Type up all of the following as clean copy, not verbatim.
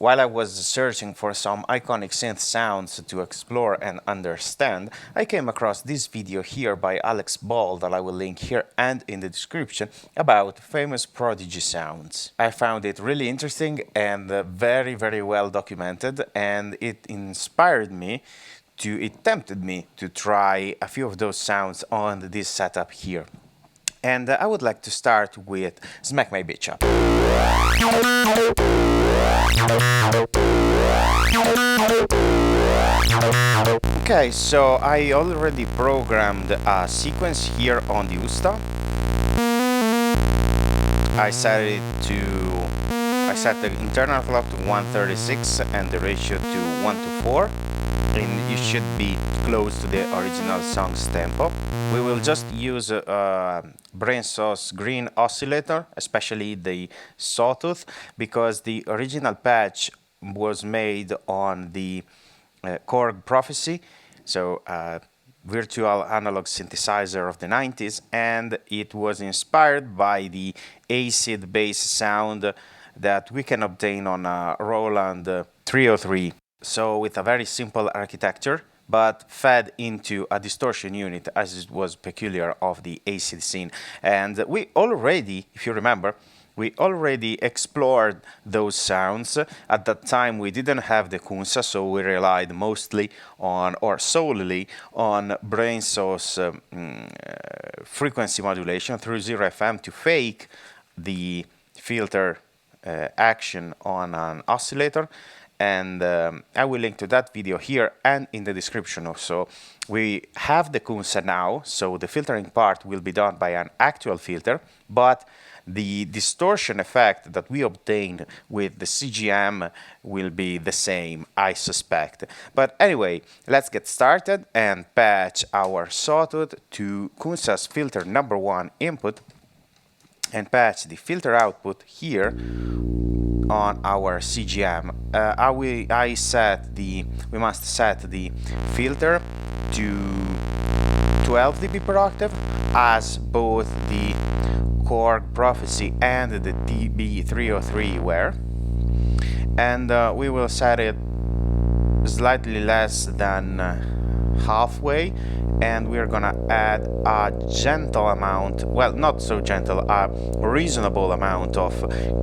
While I was searching for some iconic synth sounds to explore and understand, I came across this video here by Alex Ball that I will link here and in the description about famous Prodigy sounds. I found it really interesting and very well documented, and it inspired me it tempted me to try a few of those sounds on this setup here. And I would like to start with Smack My Bitch Up. Okay, so I already programmed a sequence here on the USTA. I set the internal clock to 136 and the ratio to 1:4. And you should be close to the original song's tempo. We will just use BRENSO's green oscillator, especially the sawtooth, because the original patch was made on the Korg Prophecy, so virtual analog synthesizer of the 90s, and it was inspired by the acid bass sound that we can obtain on a Roland 303. So with a very simple architecture, but fed into a distortion unit as it was peculiar of the acid scene. And we already, if you remember, we already explored those sounds. At that time we didn't have the CUNSA, so we relied mostly on, or solely on, BRENSO's frequency modulation through 0FM to fake the filter action on an oscillator. And I will link to that video here and in the description also. We have the CUNSA now, so the filtering part will be done by an actual filter, but the distortion effect that we obtained with the CGM will be the same, I suspect. But anyway, let's get started and patch our sawtooth to CUNSA's filter number 1 input and patch the filter output here on our CGM. We must set the filter to 12 dB per octave, as both the Korg Prophecy and the DB303 were, and we will set it slightly less than halfway, and we're gonna add a gentle amount, well, not so gentle, a reasonable amount of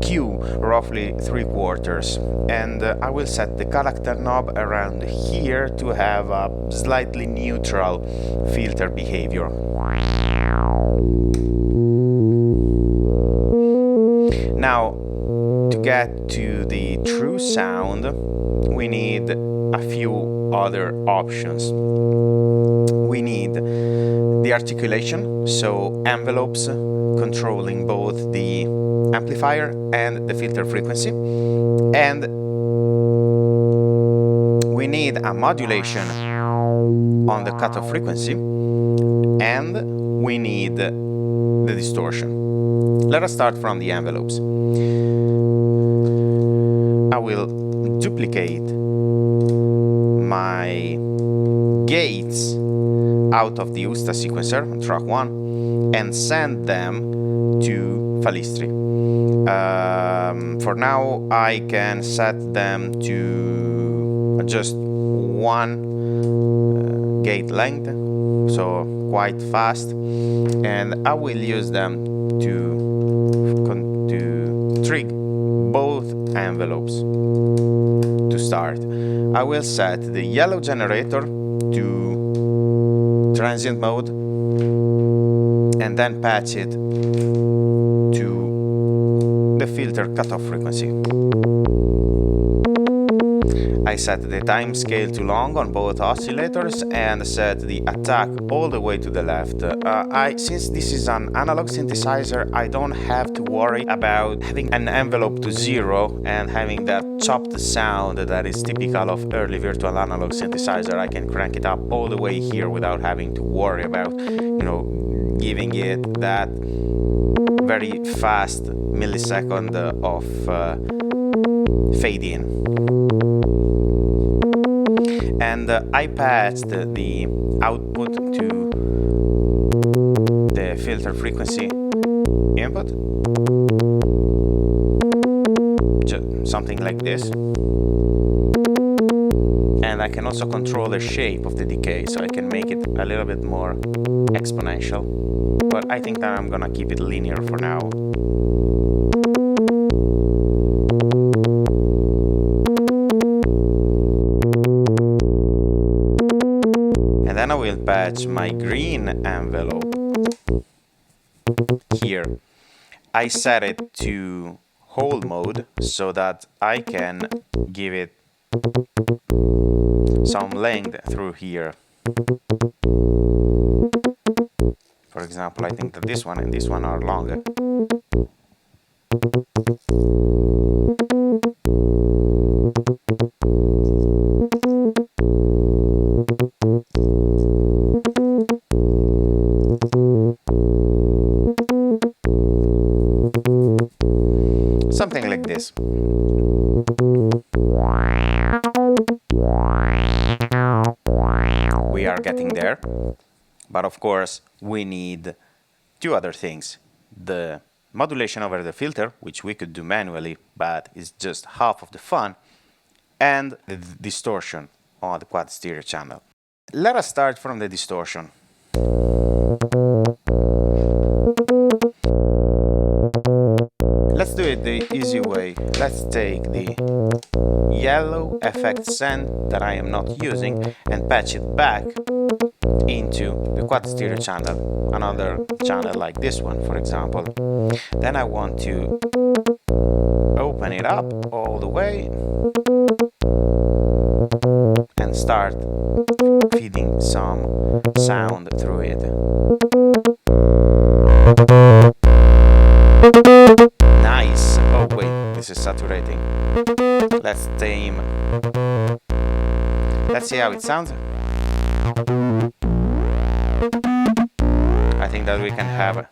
Q, roughly 3/4, and I will set the character knob around here to have a slightly neutral filter behavior. Now, to get to the true sound, we need a few other options. We need the articulation, so envelopes controlling both the amplifier and the filter frequency, and we need a modulation on the cutoff frequency, and we need the distortion. Let us start from the envelopes. I will duplicate my gates out of the USTA sequencer on track 1 and send them to FALISTRI. For now I can set them to just 1 gate length, so quite fast, and I will use them to trig both envelopes. To start, I will set the yellow generator to transient mode and then patch it to the filter cutoff frequency. I set the time scale to long on both oscillators and set the attack all the way to the left. Since this is an analog synthesizer, I don't have to worry about having an envelope to 0 and having that chopped sound that is typical of early virtual analog synthesizer. I can crank it up all the way here without having to worry about, giving it that very fast millisecond of fade in. And I patched the output to the filter frequency input, something like this. And I can also control the shape of the decay, so I can make it a little bit more exponential. But I think that I'm gonna keep it linear for now. And then I will patch my green envelope here. I set it to whole mode so that I can give it some length through here. For example, I think that this one and this one are longer. Something like this. We are getting there, but of course we need two other things. The modulation over the filter, which we could do manually, but it's just half of the fun, and the distortion on the quad stereo channel. Let us start from the distortion. Let's do it the easy way. Let's take the yellow effect send that I am not using and patch it back into the quad stereo channel, another channel like this one, for example. Then I want to open it up all the way and start feeding some sound through it. Nice! Oh wait, this is saturating. Let's tame. Let's see how it sounds. I think that we can have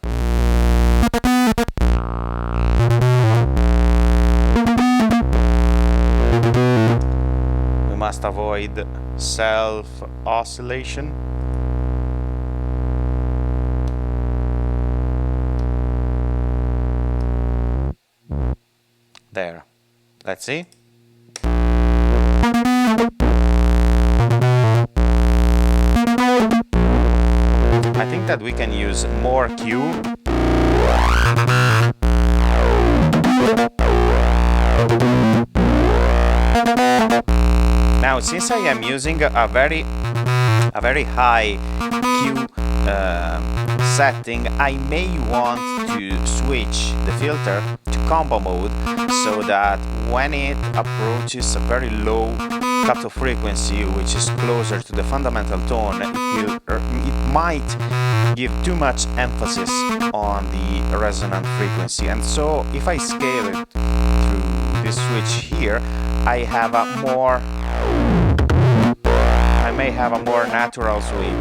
we must avoid self-oscillation. There. Let's see. I think that we can use more Q. Now, since I am using a very high Q setting, I may want to switch the filter to combo mode so that when it approaches a very low cutoff frequency, which is closer to the fundamental tone, it might give too much emphasis on the resonant frequency. And so if I scale it through this switch here, I may have a more natural sweep.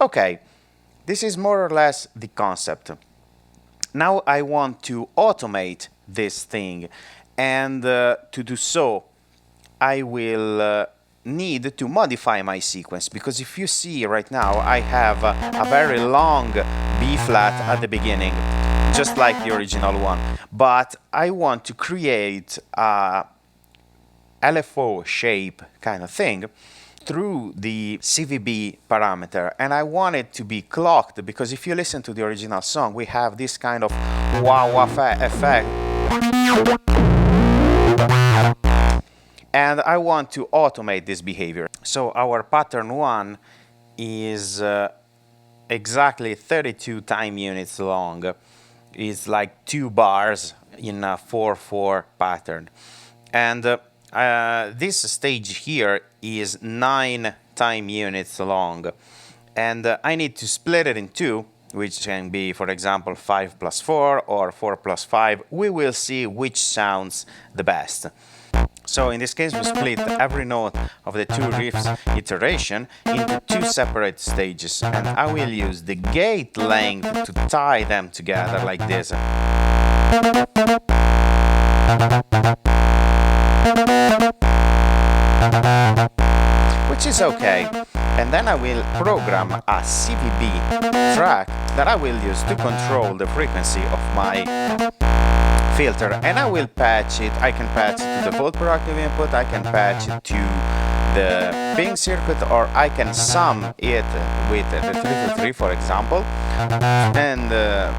Okay, this is more or less the concept. Now I want to automate this thing, and to do so I will need to modify my sequence, because if you see right now I have a very long B flat at the beginning, just like the original one, but I want to create a LFO shape kind of thing through the CVB parameter, and I want it to be clocked, because if you listen to the original song we have this kind of wah-wah effect, and I want to automate this behavior. So our pattern 1 is exactly 32 time units long. It's like 2 bars in a 4/4 pattern, and this stage here is 9 time units long, and I need to split it in 2, which can be, for example, 5 + 4 or 4 + 5. We will see which sounds the best. So in this case we split every note of the 2 riffs iteration into 2 separate stages, and I will use the gate length to tie them together like this. Which is okay. And then I will program a CVB track that I will use to control the frequency of my filter, and I will patch it. I can patch it to the default productive input, I can patch it to the ping circuit, or I can sum it with the 323, for example, and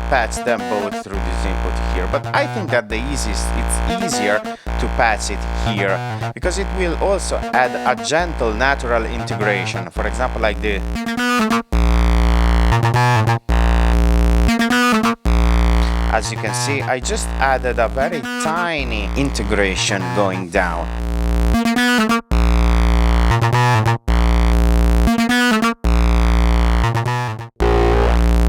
patch them both through this input here. But I think that it's easier to patch it here, because it will also add a gentle natural integration, for example like the as you can see, I just added a very tiny integration going down.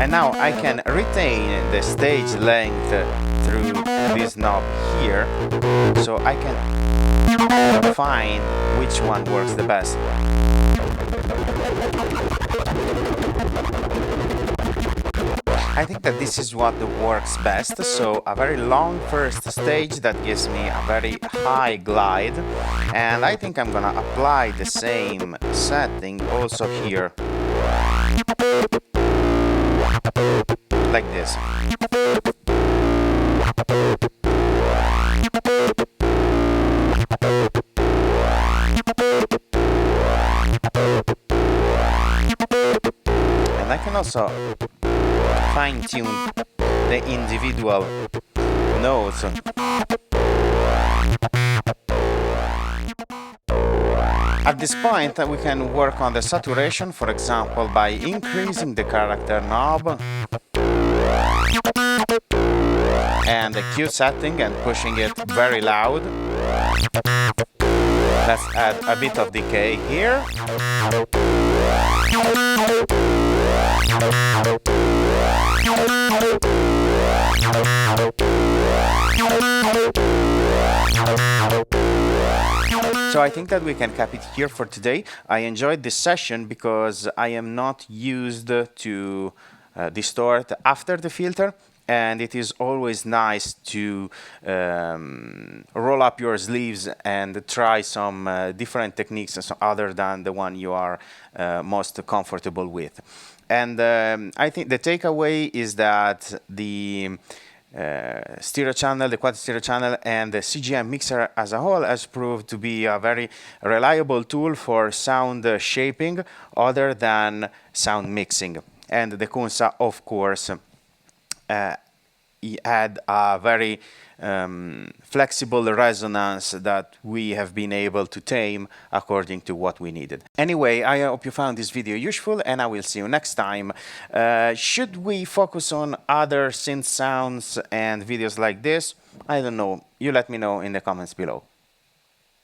And now I can retain the stage length through this knob here, so I can find which one works the best. I think that this is what works best, so a very long first stage that gives me a very high glide, and I think I'm gonna apply the same setting also here, like this. And I can also fine-tune the individual notes. At this point, we can work on the saturation, for example, by increasing the character knob and the Q setting and pushing it very loud. Let's add a bit of decay here. So I think that we can cap it here for today. I enjoyed this session because I am not used to distort after the filter, and it is always nice to roll up your sleeves and try some different techniques other than the one you are most comfortable with. And I think the takeaway is that the stereo channel, the quad stereo channel, and the CGM mixer as a whole has proved to be a very reliable tool for sound shaping other than sound mixing. And the CUNSA, of course, had a very flexible resonance that we have been able to tame according to what we needed. Anyway, I hope you found this video useful, and I will see you next time. Should we focus on other synth sounds and videos like this? I don't know. You let me know in the comments below.